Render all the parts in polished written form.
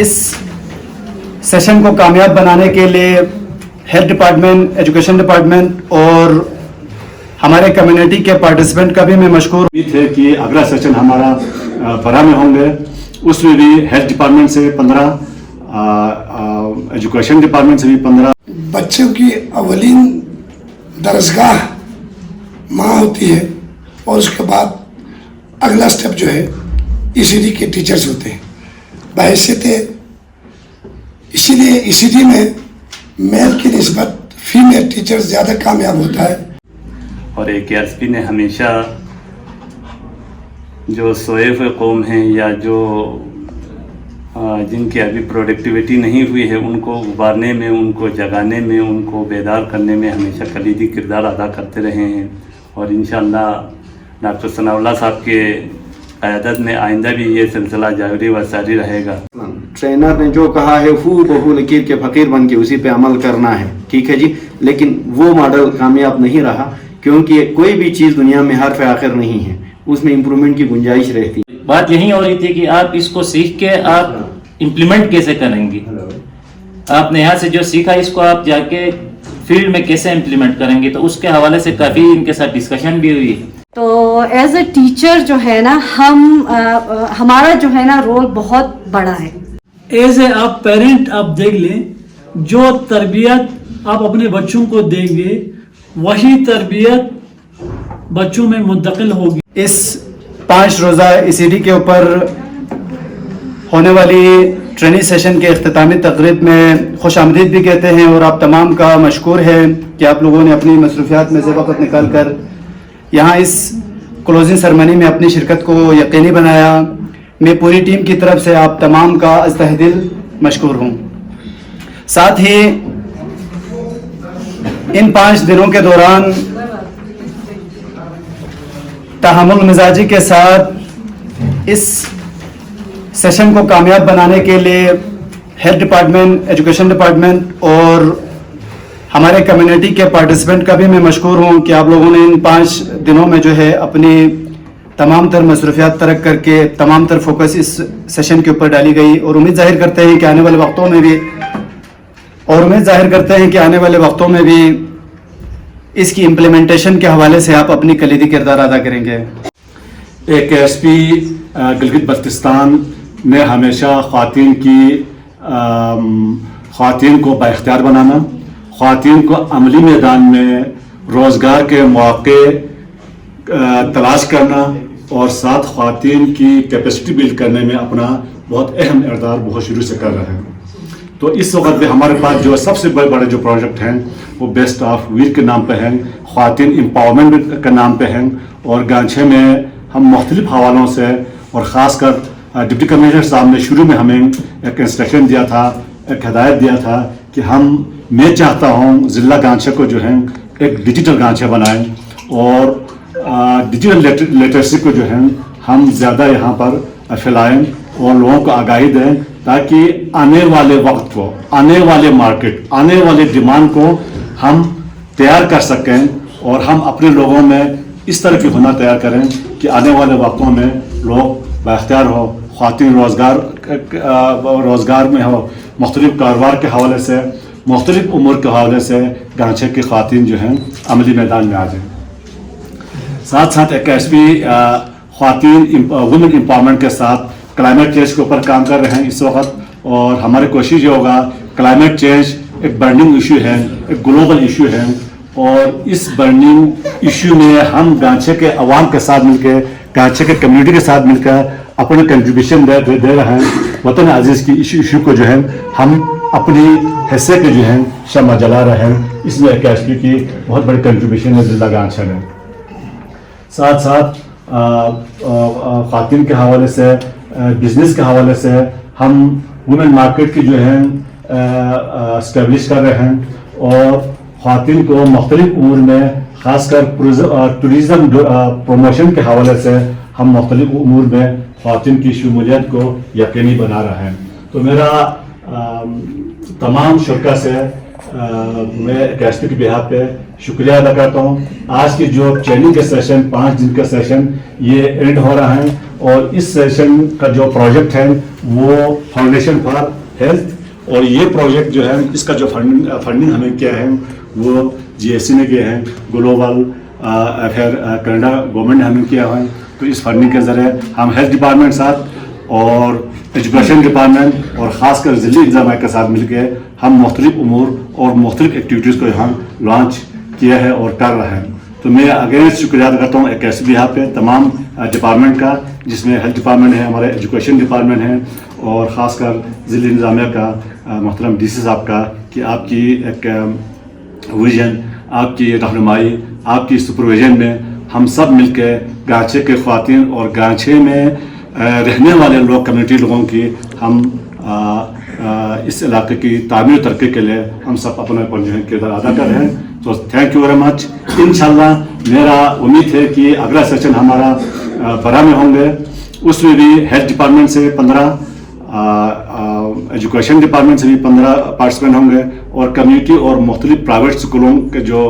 اس session کو کامیاب بنانے کے لیے ہیلتھ ڈپارٹمنٹ، ایجوکیشن ڈپارٹمنٹ اور ہمارے کمیونٹی کے پارٹیسپینٹ کا بھی میں مشکور ہے کہ اگلا سیشن ہمارا برا میں ہوں گے، اس میں بھی ہیلتھ ڈپارٹمنٹ سے 15، ایجوکیشن ڈپارٹمنٹ سے بھی 15۔ بچوں کی اولین درسگاہ ماں ہوتی ہے اور اس کے بعد اگلا سٹیپ جو ہے ECD کے ٹیچرز ہوتے ہیں بحیثیت، اسی لیے ECD میں میل کی نسبت فیمیل ٹیچر زیادہ کامیاب ہوتا ہے۔ اور AKRSP نے ہمیشہ جو ضعیف قوم ہیں یا جو جن کی ابھی پروڈکٹیوٹی نہیں ہوئی ہے ان کو ابھارنے میں، ان کو جگانے میں، ان کو بیدار کرنے میں ہمیشہ کلیدی کردار ادا کرتے رہے ہیں، اور انشاءاللہ ڈاکٹر ثناء اللہ صاحب کے قیادت میں آئندہ بھی یہ سلسلہ جاری و ساری رہے گا۔ ٹرینر نے جو کہا ہے ہو بہو لکیر کے فقیر بن کے اسی پہ عمل کرنا ہے، ٹھیک ہے جی، لیکن وہ ماڈل کامیاب نہیں رہا کیونکہ کوئی بھی چیز دنیا میں حرف آخر نہیں ہے، اس میں امپرومنٹ کی گنجائش رہتی ہے۔ بات یہی ہو رہی تھی کہ آپ اس کو سیکھ کے آپ امپلیمنٹ کیسے کریں گے، آپ نے یہاں سے جو سیکھا اس کو آپ جا کے فیلڈ میں کیسے امپلیمنٹ کریں گے، تو اس کے حوالے سے کافی ان کے ساتھ ڈسکشن بھی ہوئی۔ تو ایز اے ٹیچر جو ہے نا ہمارا جو ہے نا رول بہت بڑا ہے۔ ایز اے آپ پیرنٹ آپ دیکھ لیں، جو تربیت آپ اپنے بچوں کو دیں گے وہی تربیت بچوں میں منتقل ہوگی۔ اس 5 روزہ ECD کے اوپر ہونے والی ٹریننگ سیشن کے اختتامی تقریب میں خوش آمدید بھی کہتے ہیں، اور آپ تمام کا مشکور ہے کہ آپ لوگوں نے اپنی مصروفیات میں سے وقت نکال کر یہاں اس کلوزنگ سرمنی میں اپنی شرکت کو یقینی بنایا۔ میں پوری ٹیم کی طرف سے آپ تمام کا از تہ دل مشکور ہوں۔ ساتھ ہی ان 5 دنوں کے دوران تحمل مزاجی کے ساتھ اس سیشن کو کامیاب بنانے کے لیے ہیلتھ ڈپارٹمنٹ، ایجوکیشن ڈپارٹمنٹ اور ہمارے کمیونٹی کے پارٹیسپینٹ کا بھی میں مشکور ہوں کہ آپ لوگوں نے ان 5 دنوں میں جو ہے اپنی تمام تر مصروفیات ترک کر کے تمام تر فوکس اس سیشن کے اوپر ڈالی گئی، اور امید ظاہر کرتے ہیں کہ آنے والے وقتوں میں بھی اس کی امپلیمنٹیشن کے حوالے سے آپ اپنی کلیدی کردار ادا کریں گے۔ AKRSP گلگت بلتستان نے ہمیشہ خواتین کو بااختیار بنانا، خواتین کو عملی میدان میں روزگار کے مواقع تلاش کرنا اور ساتھ خواتین کی کیپیسٹی بلڈ کرنے میں اپنا بہت اہم کردار بہت شروع سے کر رہے ہیں۔ تو اس وقت بھی ہمارے پاس جو سب سے بڑے بڑے جو پروجیکٹ ہیں وہ بیسٹ آف ویل کے نام پہ ہیں، خواتین امپاورمنٹ کے نام پہ ہیں، اور گانچھے میں ہم مختلف حوالوں سے اور خاص کر ڈپٹی کمشنر صاحب نے شروع میں ہمیں ایک انسٹرکشن دیا تھا، ایک ہدایت دیا تھا کہ میں چاہتا ہوں ضلع گانچھے کو جو ہے ایک ڈیجیٹل گانچھے بنائیں، اور ڈیجیٹل لٹریسی کو جو ہے ہم زیادہ یہاں پر پھیلائیں اور لوگوں کو آگاہی دیں، تاکہ آنے والے وقت کو، آنے والے مارکیٹ، آنے والے ڈیمانڈ کو ہم تیار کر سکیں، اور ہم اپنے لوگوں میں اس طرح کی ہنر تیار کریں کہ آنے والے وقتوں میں لوگ بااختیار ہو، خواتین روزگار میں ہو، مختلف کاروبار کے حوالے سے، مختلف امور کے حوالے سے گانچھے کی خواتین جو ہیں عملی میدان میں آ جائیں۔ ساتھ ساتھ AKRSP خواتین وومن امپاورمنٹ کے ساتھ کلائمیٹ چینج کے اوپر کام کر رہے ہیں اس وقت، اور ہماری کوشش یہ ہوگا، کلائمیٹ چینج ایک برننگ ایشو ہے، ایک گلوبل ایشو ہے، اور اس برننگ ایشو میں ہم گانچھے کے عوام کے ساتھ مل کے، گانچھے کے کمیونٹی کے ساتھ مل کر اپنے کنٹریبیوشن دے رہے ہیں۔ وطن عزیز کی ایشو کو جو ہے ہم اپنی حصے کے جو ہے شمع جلا رہے ہیں، اس میں AKRSP کی بہت بڑی کنٹریبیوشن ہے ضلع گانچھے میں۔ ساتھ ساتھ خواتین کے حوالے سے، بزنس کے حوالے سے ہم وومن مارکیٹ کی جو ہے اسٹیبلش کر رہے ہیں، اور خواتین کو مختلف امور میں خاص کر ٹوریزم پروموشن کے حوالے سے ہم مختلف امور میں خواتین کی شمولیت کو یقینی بنا رہے ہیں۔ تو میرا تمام شرکا سے میں AKRSP کی بہار پہ شکریہ ادا کرتا ہوں۔ آج کی جو ٹریننگ کے سیشن 5 دن کا سیشن یہ اینڈ ہو رہا ہے، اور اس سیشن کا جو پروجیکٹ ہے وہ فاؤنڈیشن فار ہیلتھ، اور یہ پروجیکٹ جو ہے اس کا جو فنڈنگ ہمیں کیا ہے وہ جی ایس سی نے کیا ہے، گلوبل افیئر کینیڈا گورنمنٹ نے ہمیں کیا ہے. تو اس فنڈنگ کے ذریعے ہم ہیلتھ ڈپارٹمنٹ ساتھ اور ایجوکیشن ڈپارٹمنٹ اور خاص کر ضلعی انتظامیہ کے ساتھ مل کے ہم مختلف امور اور مختلف ایکٹیویٹیز کو یہاں لانچ کیا ہے اور کر رہے ہیں. تو میں اگین شکریہ ادا کرتا ہوں ایک ایسے بھی یہاں پہ تمام ڈپارٹمنٹ کا، جس میں ہیلتھ ڈپارٹمنٹ ہے، ہمارے ایجوکیشن ڈپارٹمنٹ ہے، اور خاص کر ضلعی انتظامیہ کا محترم ڈی سی صاحب کا، کہ آپ کی ایک ویژن، آپ کی رہنمائی، آپ کی سپرویژن میں ہم سب مل کے گانچے کے خواتین اور گانچے میں رہنے والے لوگ، کمیونٹی لوگوں کی ہم اس علاقے کی تعمیر و ترقی کے لیے ہم سب اپنا جو ہے کردار ادا کر رہے ہیں. تو تھینک یو ویری مچ. انشاءاللہ میرا امید ہے کہ اگلا سیشن ہمارا برا میں ہوں گے، اس میں بھی ہیلتھ ڈپارٹمنٹ سے 15 ایجوکیشن ڈپارٹمنٹ سے بھی 15 پارٹیسپینٹ ہوں گے، اور کمیونٹی اور مختلف پرائیویٹ اسکولوں کے جو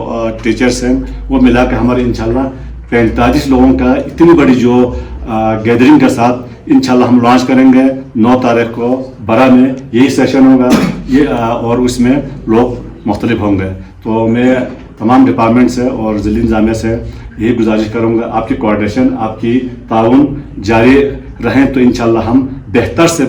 ٹیچرس ہیں وہ ملا کے ہمارے انشاءاللہ 45 لوگوں کا اتنی بڑی جو گیدرنگ کے ساتھ انشاءاللہ ہم لانچ کریں گے 9 تاریخ کو برا میں. یہی سیشن ہوگا یہ، اور اس میں لوگ مختلف ہوں گے. تو میں تمام ڈپارٹمنٹ سے اور ضلعی انتظامیہ سے یہی گزارش کروں گا، آپ کی کوآرڈینیشن، آپ کی تعاون جاری رہیں، تو انشاءاللہ ہم بہتر سے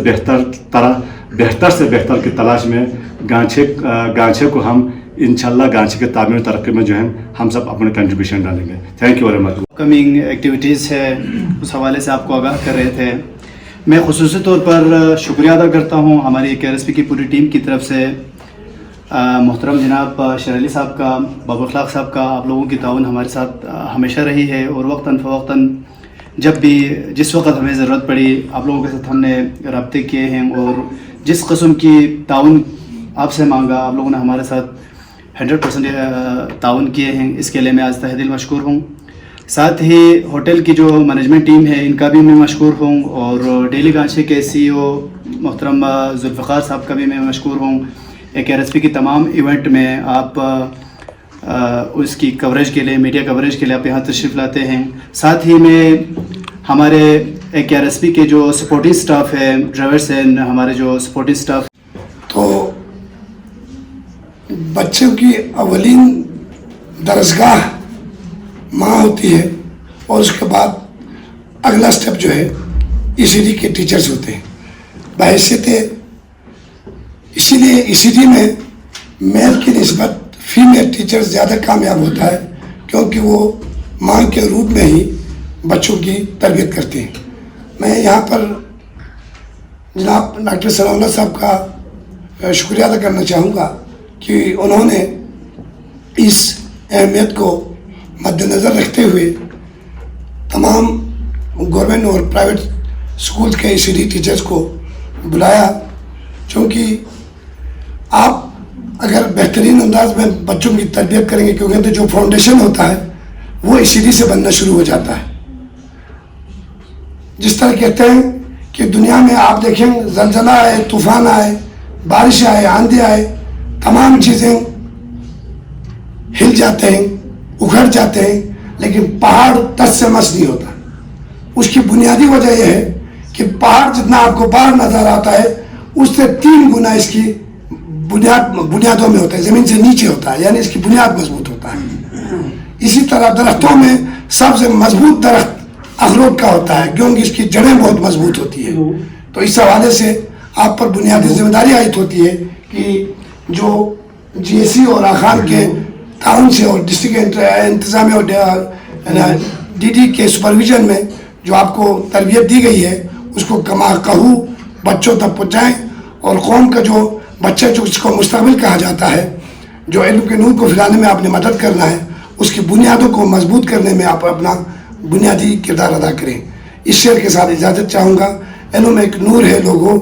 بہتر کی تلاش میں گانچے کو ہم انشاءاللہ گانچے کے تعمیر و ترقی میں جو ہے ہم سب اپنے کنٹریبیوشن ڈالیں گے. Thank you very much. Coming activities ہے اس حوالے سے آپ کو آگاہ کر رہے تھے. میں خصوصی طور پر شکریہ ادا کرتا ہوں ہماری KRSP کی پوری ٹیم کی طرف سے، محترم جناب شیر علی صاحب کا، بابو اخلاق صاحب کا. آپ لوگوں کی تعاون ہمارے ساتھ ہمیشہ رہی ہے، اور وقتاً فوقتاً جب بھی جس وقت ہمیں ضرورت پڑی آپ لوگوں کے ساتھ ہم نے رابطے کیے ہیں، اور جس قسم کی تعاون آپ سے مانگا آپ لوگوں نے ہمارے ساتھ 100% تعاون کیے ہیں. اس کے لیے میں آج تہ دل مشکور ہوں. ساتھ ہی ہوٹل کی جو مینجمنٹ ٹیم ہے ان کا بھی میں مشکور ہوں، اور ڈیلی گانچے کے CEO محترم ذوالفقار صاحب کا بھی میں مشکور ہوں. KRSP کی تمام ایونٹ میں آپ اس کی کوریج کے لیے، میڈیا کوریج کے لیے آپ یہاں تشریف لاتے ہیں. ساتھ ہی میں ہمارے KRSP کے جو سپورٹنگ سٹاف ہے، ڈرائیورس ہیں، ہمارے جو سپورٹنگ سٹاف. تو بچوں کی اولین درسگاہ ماں ہوتی ہے، اور اس کے بعد اگلا سٹیپ جو ہے ECD کے ٹیچرز ہوتے ہیں بحیثیت. اسی لیے ECD میں میل کی نسبت فیمیل ٹیچر زیادہ کامیاب ہوتا ہے، کیونکہ وہ ماں کے روپ میں ہی بچوں کی تربیت کرتے ہیں. میں یہاں پر جناب ڈاکٹر ثناء اللہ صاحب کا شکریہ ادا کرنا چاہوں گا کہ انہوں نے اس اہمیت کو مد نظر رکھتے ہوئے تمام گورنمنٹ اور پرائیویٹ اسکول کے ECD ٹیچرز کو بلایا. چونکہ آپ اگر بہترین انداز میں بچوں کی تربیت کریں گے، کیونکہ جو فاؤنڈیشن ہوتا ہے وہ ECD سے بننا شروع ہو جاتا ہے. جس طرح کہتے ہیں کہ دنیا میں آپ دیکھیں زلزلہ آئے، طوفان آئے، بارش آئے، آندھی آئے، تمام چیزیں ہل جاتے ہیں، اکھڑ جاتے ہیں، لیکن پہاڑ تس سے مس نہیں ہوتا. اس کی بنیادی وجہ یہ ہے کہ پہاڑ جتنا آپ کو باہر نظر آتا ہے اس سے 3 گنا اس کی بنیادوں میں ہوتا ہے، زمین سے نیچے ہوتا ہے، یعنی اس کی بنیاد مضبوط ہوتا ہے. اسی طرح درختوں میں سب سے مضبوط درخت اخروٹ کا ہوتا ہے، کیونکہ اس کی جڑیں بہت مضبوط ہوتی ہے. تو اس حوالے سے آپ پر بنیادی ذمہ داری عائد ہوتی ہے کہ جو GSC اور آخان کے تعاون سے اور ڈسٹرکٹ انتظامیہ اور DD کے سپرویژن میں جو آپ کو تربیت دی گئی ہے اس کو کما کہو بچوں تک پہنچائیں، اور قوم کا جو بچہ جو اس کو مستقبل کہا جاتا ہے، جو علم کے نور کو پھیلانے میں آپ نے مدد کرنا ہے، اس کی بنیادوں کو مضبوط کرنے میں آپ اپنا بنیادی کردار ادا کریں. اس شعر کے ساتھ اجازت چاہوں گا. علم ایک نور ہے لوگوں،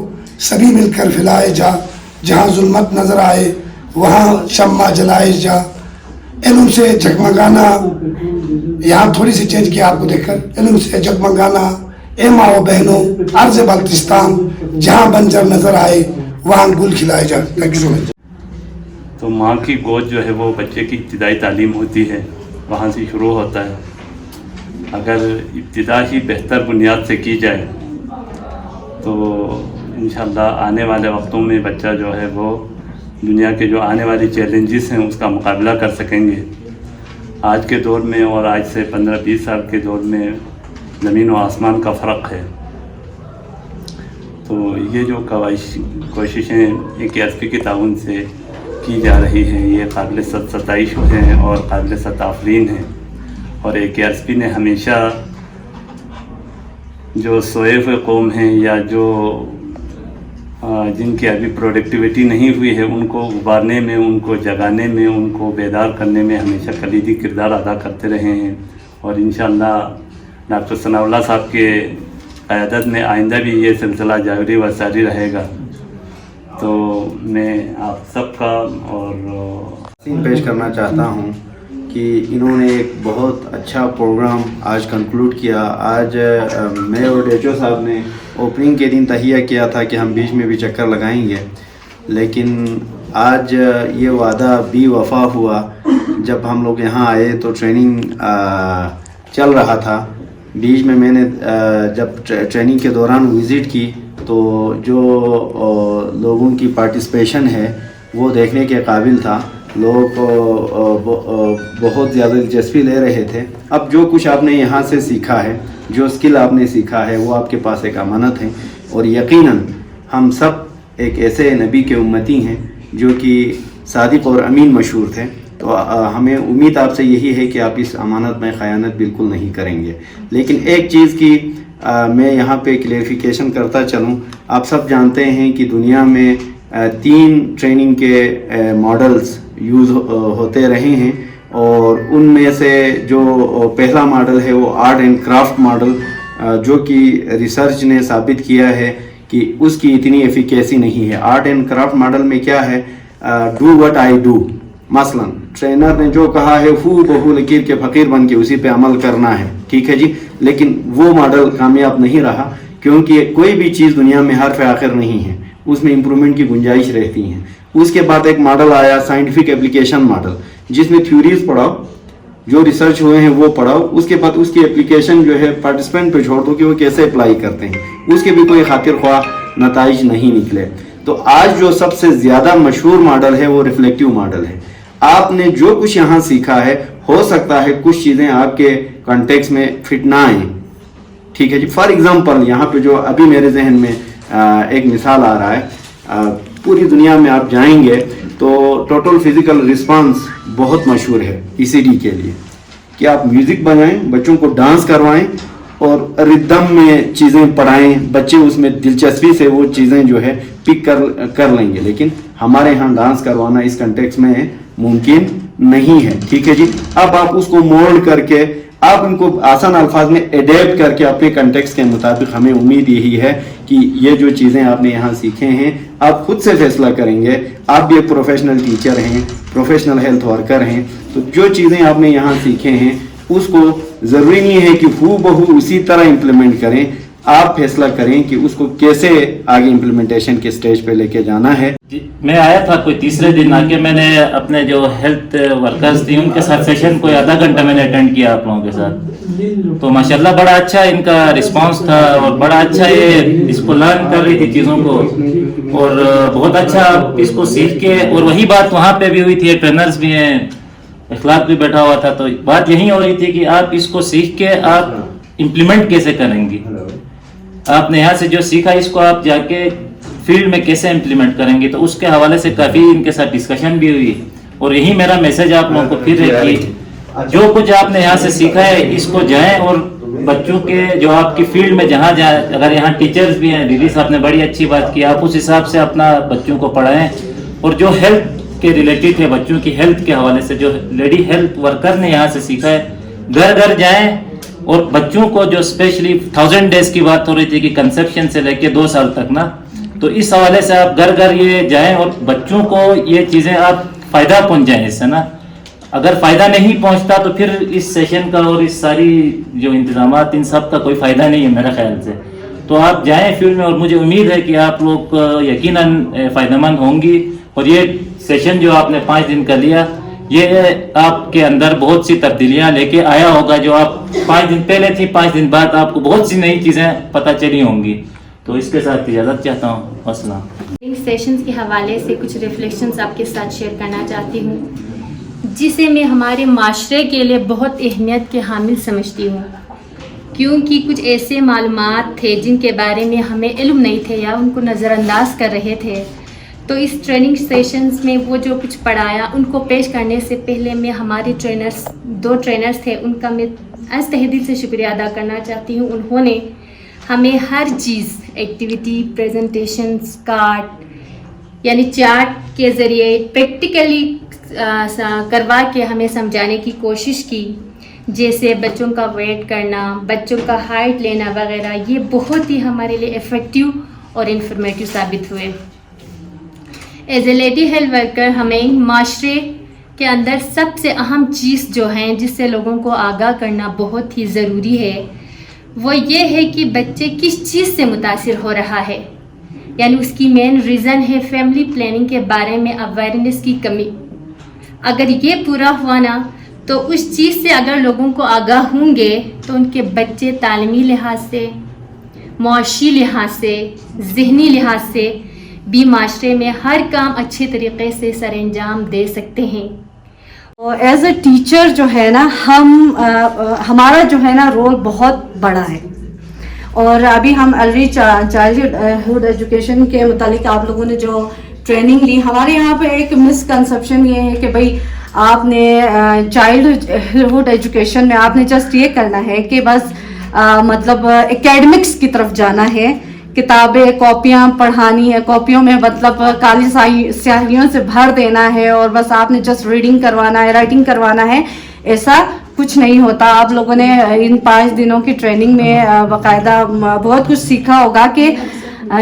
سبھی مل کر پھیلائے جا، جہاں ظلمت نظر آئے وہاں شمع جلائے جا. علم سے جگمگانا، یہاں تھوڑی سی چینج کیا آپ کو دیکھ کر، علم سے جگمگانا اے ماں و بہنوں عرض بلتستان، جہاں بنجر نظر آئے وہاں گل کھلائے جا. تھینک یو سو مچ. تو ماں کی گود جو ہے وہ بچے کی ابتدائی تعلیم ہوتی ہے، وہاں سے شروع ہوتا ہے. अगर इब्तिदा ही बेहतर बुनियाद से की जाए तो इंशाअल्लाह आने वाले वक्तों में बच्चा जो है वो दुनिया के जो आने वाली चैलेंजेस हैं उसका मुकाबला कर सकेंगे। आज के दौर में और आज से 15-20 साल के दौर में ज़मीन व आसमान का फ़र्क है। तो ये जो कोशिशें AKSP के ताउन से की जा रही हैं ये काबिल सताइश हैं और काबिल सताफरीन हैं। और AKSP ने हमेशा जो सोए हुए कौम हैं या जो जिनकी अभी प्रोडक्टिविटी नहीं हुई है उनको उबारने में, उनको जगाने में, उनको बेदार करने में हमेशा कलीदी किरदार अदा करते रहे हैं। और इंशाअल्लाह डॉक्टर सनाउल्लाह साहब के क़यादत में आइंदा भी ये सिलसिला जारी व सारी रहेगा। तो मैं आप सबका और पेश करना चाहता हूँ कि इन्होंने एक बहुत अच्छा प्रोग्राम आज कंक्लूड किया। आज मैं और डेचो साहब ने ओपनिंग के दिन तहिया किया था कि हम बीच में भी चक्कर लगाएंगे, लेकिन आज ये वादा भी वफा हुआ। जब हम लोग यहाँ आए तो ट्रेनिंग चल रहा था। बीच में मैंने जब ट्रेनिंग के दौरान विज़िट की तो जो लोगों की पार्टिसिपेशन है वो देखने के काबिल था। लोग बहुत ज़्यादा दिलचस्पी ले रहे थे। अब जो कुछ आपने यहाँ से सीखा है, जो स्किल आपने सीखा है, वो आपके पास एक अमानत है। और यकीनन हम सब एक ऐसे नबी के उम्मती हैं जो कि सादिक और अमीन मशहूर थे। तो हमें उम्मीद आपसे यही है कि आप इस अमानत में ख़यानत बिल्कुल नहीं करेंगे। लेकिन एक चीज़ की मैं यहाँ पे क्लेरिफिकेशन करता चलूँ। आप सब जानते हैं कि दुनिया में 3 ट्रेनिंग के मॉडल्स यूज़ होते रहे हैं और उनमें से जो पहला मॉडल है वो आर्ट एंड क्राफ्ट मॉडल, जो कि रिसर्च ने साबित किया है कि उसकी इतनी एफिकेसी नहीं है। आर्ट एंड क्राफ्ट मॉडल में क्या है, डू व्हाट आई डू। मसलन ट्रेनर ने जो कहा है हू बहू लकीर के फ़कीर बन के उसी पे अमल करना है, ठीक है जी। लेकिन वो मॉडल कामयाब नहीं रहा क्योंकि कोई भी चीज़ दुनिया में हर्फ आखिर नहीं है, उसमें इम्प्रूवमेंट की गुंजाइश रहती है। उसके बाद एक मॉडल आया साइंटिफिक एप्लीकेशन मॉडल, जिसमें थ्योरीज पढ़ाओ, जो रिसर्च हुए हैं वो पढ़ाओ, उसके बाद उसकी एप्लीकेशन जो है पार्टिसिपेंट पे छोड़ दो कि वो कैसे अप्लाई करते हैं। उसके भी कोई खातिर ख्वाह नताइज नहीं निकले। तो आज जो सबसे ज़्यादा मशहूर मॉडल है वो रिफ्लेक्टिव मॉडल है। आपने जो कुछ यहाँ सीखा है, हो सकता है कुछ चीज़ें आपके कॉन्टेक्स्ट में फिट ना आए, ठीक है जी। फॉर एग्जांपल यहाँ पे जो अभी मेरे जहन में एक मिसाल आ रहा है, पूरी दुनिया में आप जाएंगे तो टोटल फिजिकल रिस्पांस बहुत मशहूर है ECD के लिए कि आप म्यूज़िक बजाएं, बच्चों को डांस करवाएं और रिदम में चीज़ें पढ़ाएं, बच्चे उसमें दिलचस्पी से वो चीज़ें जो है पिक कर लेंगे। लेकिन हमारे यहाँ डांस करवाना इस कंटेक्स्ट में मुमकिन नहीं है, ठीक है जी। अब आप उसको मोल्ड करके, आप उनको आसान अल्फाज में एडेप्ट करके अपने कंटेक्स्ट के मुताबिक, हमें उम्मीद यही है कि ये जो चीज़ें आपने यहाँ सीखे हैं आप खुद से फैसला करेंगे। आप भी एक प्रोफेशनल टीचर हैं, प्रोफेशनल हेल्थ वर्कर हैं, तो जो चीज़ें आपने यहाँ सीखे हैं उसको ज़रूरी नहीं है कि हू बहू उसी तरह इम्प्लीमेंट करें। आप फैसला करें कि उसको कैसे आगे इम्प्लीमेंटेशन के स्टेज पे लेके जाना है। मैं आया था कोई तीसरे दिन आके, मैंने अपने जो हेल्थ वर्कर्स थी उनके साथ सेशन कोई आधा घंटा मैंने अटेंड किया आप लोगों के साथ। तो माशाल्लाह बड़ा अच्छा इनका रिस्पांस था और बड़ा अच्छा ये इसको लर्न कर रही थी चीज़ों को, और बहुत अच्छा इसको सीख के। और वही बात वहाँ पे भी हुई थी, ट्रेनर्स भी हैं, इखलाक भी बैठा हुआ था। तो बात यही हो रही थी कि आप इसको सीख के आप इम्प्लीमेंट कैसे करेंगे। आपने यहाँ से जो सीखा इसको आप जाके फील्ड में कैसे इम्प्लीमेंट करेंगे। तो उसके हवाले से काफ़ी इनके साथ डिस्कशन भी हुई। और यही मेरा मैसेज आप लोगों को फिर है कि जो कुछ आपने यहाँ से सीखा है इसको जाएं और बच्चों के जो आपकी फील्ड में जहाँ जाए, अगर यहाँ टीचर्स भी हैं, दीदी साहब ने बड़ी अच्छी बात की, आप उस हिसाब से अपना बच्चों को पढ़ाएं। और जो हेल्थ के रिलेटेड है, बच्चों की हेल्थ के हवाले से जो लेडी हेल्थ वर्कर ने यहाँ से सीखा है, घर घर जाएं और बच्चों को, जो स्पेशली 1000 डेज की बात हो रही थी कि कंसेप्शन से लेके 2 साल तक ना, तो इस हवाले से आप घर घर ये जाएं और बच्चों को ये चीज़ें आप फ़ायदा पहुंचाएं इससे ना। अगर फ़ायदा नहीं पहुंचता तो फिर इस सेशन का और इस सारी जो इंतजामात, इन सब का कोई फ़ायदा नहीं है मेरे ख्याल से। तो आप जाएं फील्ड में और मुझे उम्मीद है कि आप लोग यकीनन फ़ायदेमंद होंगी। और ये सेशन जो आपने 5 दिन का लिया, ये आपके अंदर बहुत सी तब्दीलियां लेके आया होगा, जो आप 5 दिन पहले थी, 5 दिन बाद आपको बहुत सी नई चीज़ें पता चली होंगी। तो इसके साथ इजाज़त चाहता हूँ। अस्सलाम। सेशंस के हवाले से कुछ रिफ्लेक्शंस आपके साथ शेयर करना चाहती हूँ, जिसे मैं हमारे माशरे के लिए बहुत अहमियत के हामिल समझती हूँ, क्योंकि कुछ ऐसे मालूमात थे जिनके बारे में हमें इल्म नहीं थे या उनको नज़रअंदाज कर रहे थे। तो इस ट्रेनिंग सेशंस में वो जो कुछ पढ़ाया, उनको पेश करने से पहले मैं हमारे ट्रेनर्स, 2 ट्रेनर्स थे, उनका मैं आज तहे दिल से शुक्रिया अदा करना चाहती हूँ। उन्होंने हमें हर चीज़, एक्टिविटी, प्रेजेंटेशन, कार्ड यानी चार्ट के ज़रिए प्रैक्टिकली करवा के हमें समझाने की कोशिश की, जैसे बच्चों का वेट करना, बच्चों का हाइट लेना वगैरह। ये बहुत ही हमारे लिए इफ़ेक्टिव और इन्फॉर्मेटिव साबित हुए। As a lady health worker हमें माशरे के अंदर सबसे अहम चीज़ जो है, जिससे लोगों को आगाह करना बहुत ही ज़रूरी है, वो ये है कि बच्चे किस चीज़ से मुतासिर हो रहा है, यानी उसकी मेन रीज़न है फैमिली प्लानिंग के बारे में अवेयरनेस की कमी। अगर ये पूरा हुआ ना, तो उस चीज़ से अगर लोगों को आगाह होंगे तो उनके बच्चे तालीमी लिहाज से, मुआशी लिहाज से, ज़हनी लिहाज से भी माशरे में हर काम अच्छे तरीक़े से सरअंजाम दे सकते हैं। और एज ए टीचर जो है ना, हमारा जो है ना रोल बहुत बड़ा है। और अभी हम अर्ली चाइल्डहुड एजुकेशन के मुतालिक आप लोगों ने जो ट्रेनिंग ली, हमारे यहाँ पे एक मिसकंसेप्शन ये है कि भाई आपने चाइल्डहुड एजुकेशन में आपने जस्ट ये करना है कि बस मतलब एकेडमिक्स की तरफ जाना है, किताबें कॉपियाँ पढ़ानी है, कॉपियों में मतलब काली स्याहियों से भर देना है और बस आपने जस्ट रीडिंग करवाना है, राइटिंग करवाना है। ऐसा कुछ नहीं होता। आप लोगों ने इन 5 दिनों की ट्रेनिंग में बाकायदा बहुत कुछ सीखा होगा कि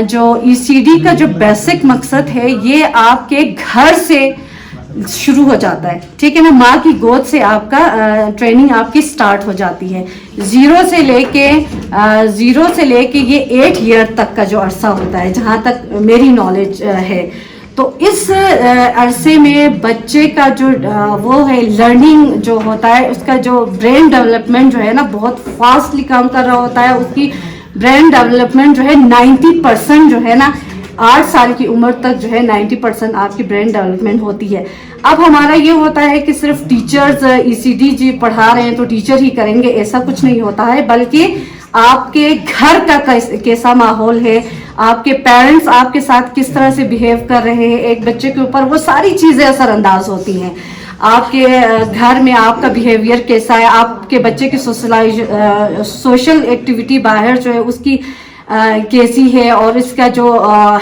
जो ECD का जो बेसिक मकसद है, ये आपके घर से शुरू हो जाता है, ठीक है ना। माँ की गोद से आपका ट्रेनिंग आपकी स्टार्ट हो जाती है। ज़ीरो से लेके ये 8 ईयर तक का जो अरसा होता है, जहाँ तक मेरी नॉलेज है। तो इस अरसे में बच्चे का जो वो है लर्निंग जो होता है, उसका जो ब्रेन डेवलपमेंट जो है ना, बहुत फास्टली काम कर रहा होता है। उसकी ब्रेन डेवलपमेंट जो है 90% जो है ना, 8 साल की उम्र तक जो है 90% आपकी ब्रेन डेवलपमेंट होती है। अब हमारा ये होता है कि सिर्फ टीचर्स ECD जी पढ़ा रहे हैं तो टीचर ही करेंगे, ऐसा कुछ नहीं होता है। बल्कि आपके घर का कैसा माहौल है, आपके पेरेंट्स आपके साथ किस तरह से बिहेव कर रहे हैं एक बच्चे के ऊपर, वो सारी चीज़ें असरअंदाज होती हैं। आपके घर में आपका बिहेवियर कैसा है, आपके बच्चे की सोशल एक्टिविटी बाहर जो है उसकी कैसी है, और इसका जो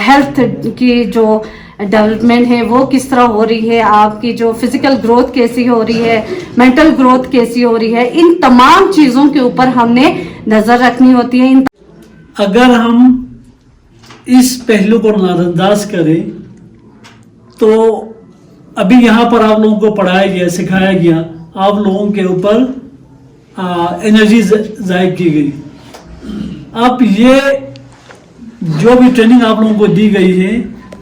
हेल्थ की जो डेवलपमेंट है वो किस तरह हो रही है, आपकी जो फिजिकल ग्रोथ कैसी हो रही है, मेंटल ग्रोथ कैसी हो रही है, इन तमाम चीज़ों के ऊपर हमने नज़र रखनी होती है। अगर हम इस पहलू को नज़रअंदाज करें तो अभी यहाँ पर आप लोगों को पढ़ाया गया, सिखाया गया, आप लोगों के ऊपर एनर्जी ज़ाहिर की गई। अब ये जो भी ट्रेनिंग आप लोगों को दी गई है,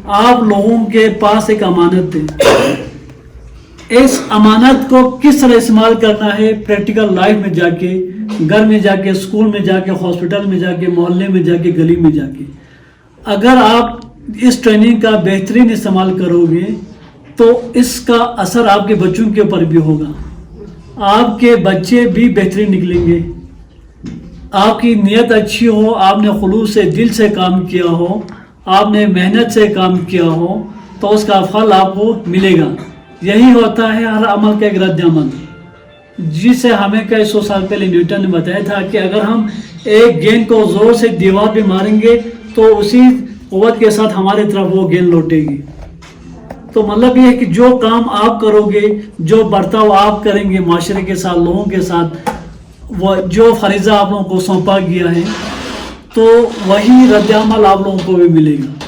आप लोगों के पास एक अमानत है। इस अमानत को किस तरह इस्तेमाल करना है, प्रैक्टिकल लाइफ में जाके, घर में जाके, स्कूल में जाके, हॉस्पिटल में जाके, मोहल्ले में जाके, गली में जाके, अगर आप इस ट्रेनिंग का बेहतरीन इस्तेमाल करोगे तो इसका असर आपके बच्चों के ऊपर भी होगा। आपके बच्चे भी बेहतरीन निकलेंगे। आपकी नीयत अच्छी हो, आपने खुलूस से दिल से काम किया हो, आपने मेहनत से काम किया हो, तो उसका फल आपको मिलेगा। यही होता है हर अमल का एक रद्द अमल, जिसे हमें कई 100 साल पहले न्यूटन ने बताया था कि अगर हम एक गेंद को जोर से दीवार पे मारेंगे तो उसी कुव्वत के साथ हमारे तरफ वो गेंद लौटेगी। तो मतलब ये है कि जो काम आप करोगे, जो बर्ताव आप करेंगे माशरे के साथ, लोगों के साथ, वो जो फरीज़ा आप लोगों को सौंपा गया है, तो वही रद्द अमल आप लोगों को भी मिलेगा।